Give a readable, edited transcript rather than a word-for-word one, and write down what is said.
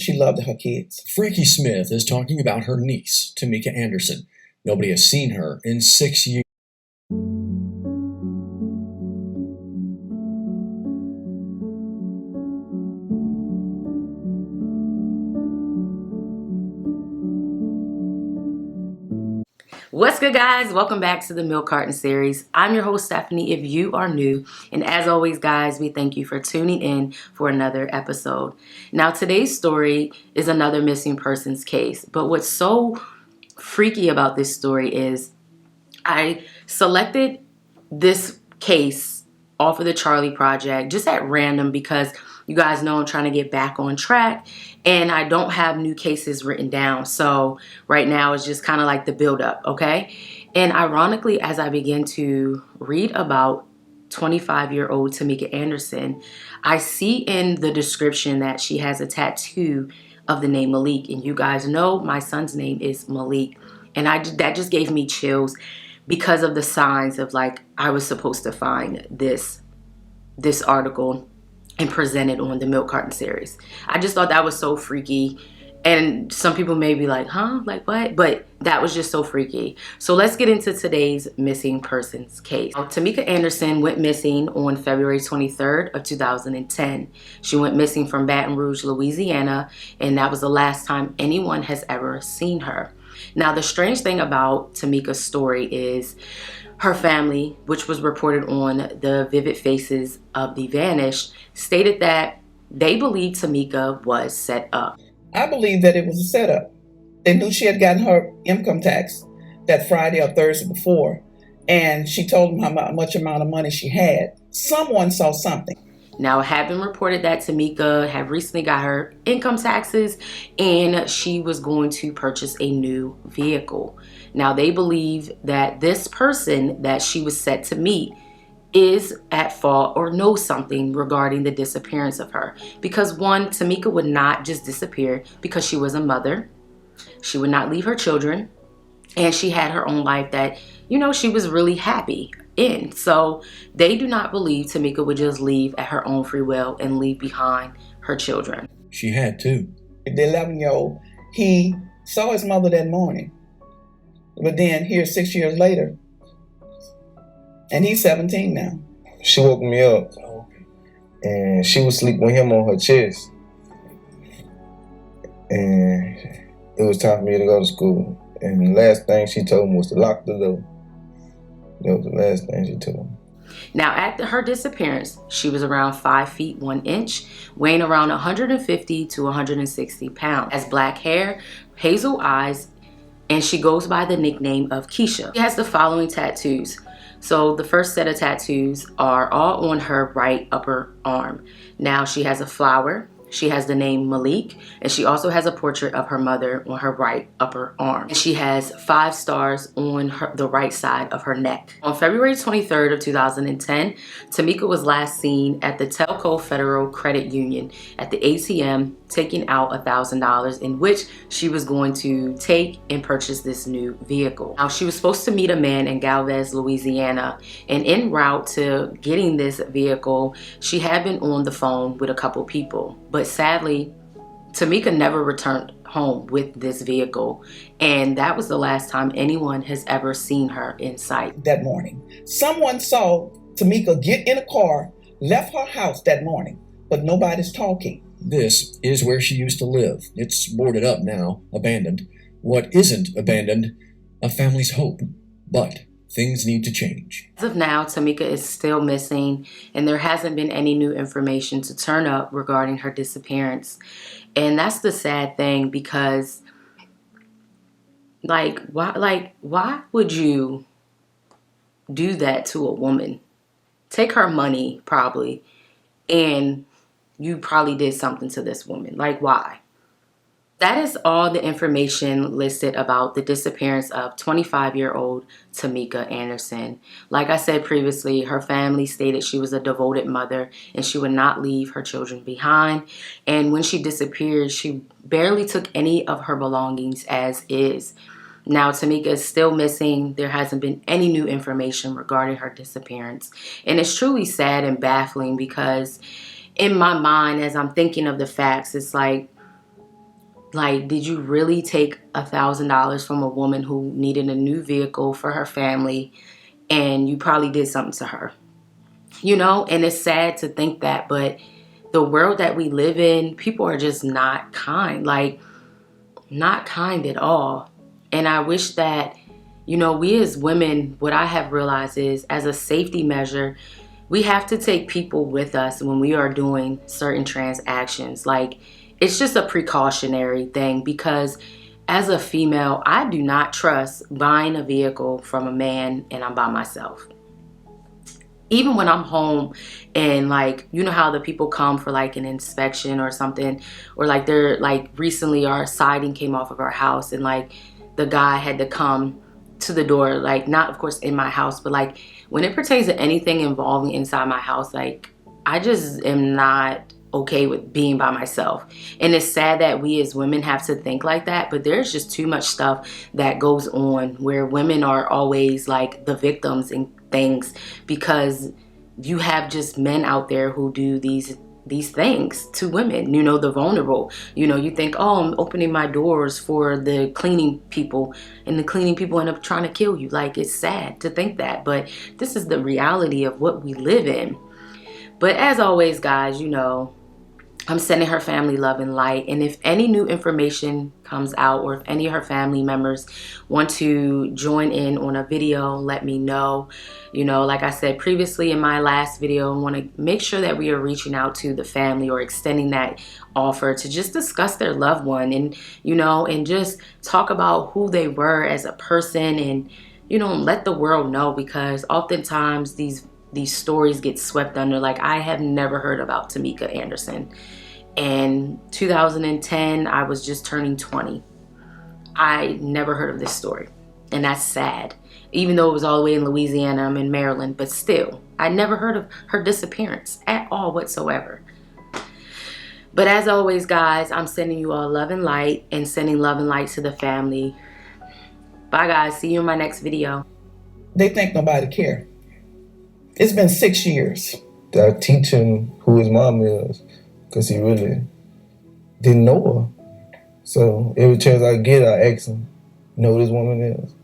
she loved her kids. Frankie Smith is talking about her niece, Tameka Anderson. Nobody has seen her in 6 years. What's good, guys? Welcome back to the Milk Carton series. I'm your host, Stephanie, if you are new. And as always, guys, we thank you for tuning in for another episode. Now, today's story is another missing persons case. But what's so freaky about this story is I selected this case off of the Charlie Project just at random because you guys know I'm trying to get back on track and I don't have new cases written down. So right now it's just kind of like the build-up, okay? And ironically, as I begin to read about 25-year-old Tameka Anderson, I see in the description that she has a tattoo of the name Malik. And you guys know my son's name is Malik. And that just gave me chills because of the signs of like I was supposed to find this article and present it on the Milk Carton series. I just thought that was so freaky. And some people may be like, huh? Like what? But that was just so freaky. So let's get into today's missing persons case. Now, Tameka Anderson went missing on February 23rd of 2010. She went missing from Baton Rouge, Louisiana, and that was the last time anyone has ever seen her. Now, the strange thing about Tameka's story is her family, which was reported on the Vivid Faces of the Vanished, stated that they believed Tameka was set up. I believe that it was a setup. They knew she had gotten her income tax that Friday or Thursday before, and she told them how much amount of money she had. Someone saw something. Now, it had been reported that Tameka had recently got her income taxes and she was going to purchase a new vehicle. Now, they believe that this person that she was set to meet is at fault or knows something regarding the disappearance of her. Because one, Tameka would not just disappear because she was a mother. She would not leave her children. And she had her own life that, you know, she was really happy in. So they do not believe Tameka would just leave at her own free will and leave behind her children. She had to. The 11-year-old, he saw his mother that morning. But then here 6 years later, and he's 17 now. She woke me up and she was sleeping with him on her chest. And it was time for me to go to school. And the last thing she told me was to lock the door. That was the last thing she told me. Now, at her disappearance, she was around 5 feet 1 inch, weighing around 150 to 160 pounds. Has black hair, hazel eyes, and she goes by the nickname of Keisha. She has the following tattoos. So the first set of tattoos are all on her right upper arm. Now, she has a flower. She has the name Malik, and she also has a portrait of her mother on her right upper arm. And she has 5 stars on the right side of her neck. On February 23rd of 2010, Tameka was last seen at the Telco Federal Credit Union at the ATM taking out $1,000 in which she was going to take and purchase this new vehicle. Now, she was supposed to meet a man in Galvez, Louisiana, and en route to getting this vehicle, she had been on the phone with a couple people. But sadly, Tameka never returned home with this vehicle, and that was the last time anyone has ever seen her in sight. That morning, someone saw Tameka get in a car, left her house that morning, but nobody's talking. This is where she used to live. It's boarded up now, abandoned. What isn't abandoned? A family's hope. But things need to change. As of now, Tameka is still missing, and there hasn't been any new information to turn up regarding her disappearance. And that's the sad thing, because why would you do that to a woman? Take her money, probably, and you probably did something to this woman. Like, why? That is all the information listed about the disappearance of 25-year-old Tameka Anderson. Like I said previously, her family stated she was a devoted mother and she would not leave her children behind. And when she disappeared, she barely took any of her belongings as is. Now, Tameka is still missing. There hasn't been any new information regarding her disappearance. And it's truly sad and baffling because in my mind, as I'm thinking of the facts, it's like, Like, did you really take $1,000 from a woman who needed a new vehicle for her family, and you probably did something to her? You know, and it's sad to think that, but the world that we live in, people are just not kind, like not kind at all. And I wish that, you know, we as women, what I have realized is, as a safety measure, we have to take people with us when we are doing certain transactions. Like, it's just a precautionary thing, because as a female, I do not trust buying a vehicle from a man and I'm by myself. Even when I'm home and, like, you know how the people come for like an inspection or something, or like they're like, recently our siding came off of our house and like the guy had to come to the door, like, not of course in my house, but like when it pertains to anything involving inside my house, like, I just am not okay with being by myself. And it's sad that we as women have to think like that, but there's just too much stuff that goes on where women are always like the victims and things, because you have just men out there who do these things to women, you know, the vulnerable. You know, you think, oh, I'm opening my doors for the cleaning people, and the cleaning people end up trying to kill you. Like, it's sad to think that, but this is the reality of what we live in. But as always, guys, you know, I'm sending her family love and light. And if any new information comes out, or if any of her family members want to join in on a video, let me know. You know, like I said previously in my last video, I want to make sure that we are reaching out to the family or extending that offer to just discuss their loved one, and, you know, and just talk about who they were as a person, and, you know, let the world know, because oftentimes these stories get swept under. Like, I have never heard about Tameka Anderson. In 2010, I was just turning 20. I never heard of this story. And that's sad. Even though it was all the way in Louisiana, I'm in Maryland, but still, I never heard of her disappearance at all whatsoever. But as always, guys, I'm sending you all love and light, and sending love and light to the family. Bye, guys. See you in my next video. They think nobody care. It's been 6 years. I teach him who his mom is, because he really didn't know her. So every chance I get, I ask him, you know who this woman is?